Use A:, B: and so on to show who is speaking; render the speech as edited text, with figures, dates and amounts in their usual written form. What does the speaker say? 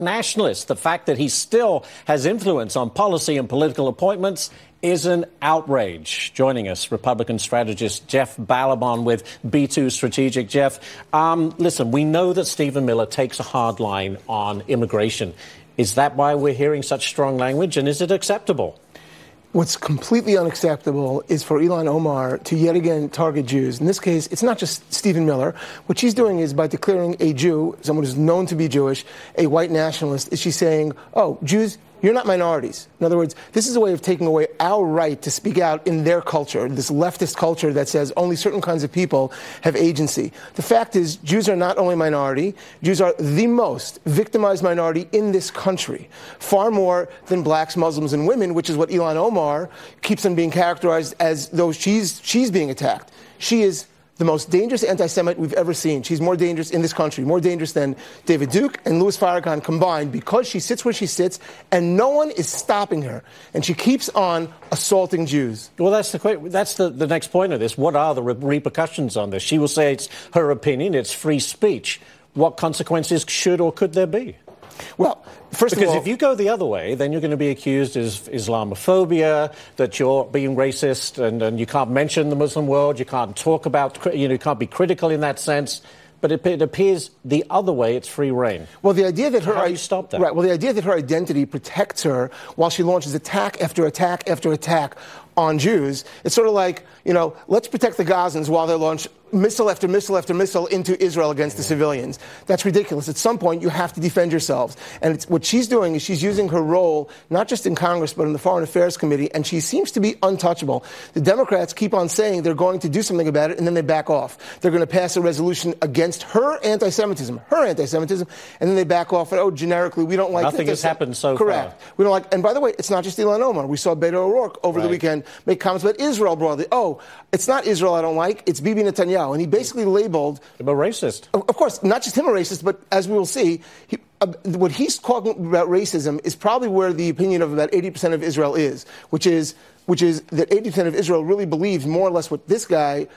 A: nationalist. The fact that he still has influence on policy and political appointments is an outrage. Joining us, Republican strategist Jeff Ballabon with B2 Strategic. Jeff, listen, we know that Stephen Miller takes a hard line on immigration. Is that why we're hearing such strong language, and is it acceptable?
B: What's completely unacceptable is for Ilhan Omar to yet again target Jews. In this case, it's not just Stephen Miller. What she's doing is by declaring a Jew, someone who's known to be Jewish, a white nationalist, is she's saying, oh, Jews, you're not minorities. In other words, this is a way of taking away our right to speak out in their culture, this leftist culture that says only certain kinds of people have agency. The fact is, Jews are not only a minority, Jews are the most victimized minority in this country, far more than blacks, Muslims, and women, which is what Ilhan Omar keeps on being characterized as though she's being attacked. She is the most dangerous anti-Semite we've ever seen. She's more dangerous in this country, more dangerous than David Duke and Louis Farrakhan combined, because she sits where she sits and no one is stopping her. And she keeps on assaulting Jews.
A: Well, that's the next point of this. What are the repercussions on this? She will say it's her opinion, it's free speech. What consequences should or could there be?
B: Well, first of all,
A: because if you go the other way, then you're going to be accused of Islamophobia, that you're being racist, and you can't mention the Muslim world, you can't talk about, you can't be critical in that sense. But it appears the other way, it's free reign.
B: Well, the idea that
A: how do you stop that?
B: Right. Well, the idea that her identity protects her while she launches attack after attack after attack on Jews, it's sort of like, let's protect the Gazans while they launch missile after missile after missile into Israel against the civilians. That's ridiculous. At some point, you have to defend yourselves. And what she's doing is she's using her role, not just in Congress, but in the Foreign Affairs Committee, and she seems to be untouchable. The Democrats keep on saying they're going to do something about it, and then they back off. They're going to pass a resolution against her anti-Semitism, and then they back off, and, generically, we don't like
A: Nothing has happened so
B: Correct.
A: far.
B: We don't like, and by the way, it's not just Ilhan Omar. We saw Beto O'Rourke over the weekend make comments about Israel broadly. Oh, it's not Israel I don't like, it's Bibi Netanyahu. And he basically labeled
A: him a racist.
B: Of course, not just him a racist, but as we will see, what he's talking about racism is probably where the opinion of about 80% of Israel is, which is that 80% of Israel really believes more or less what this guy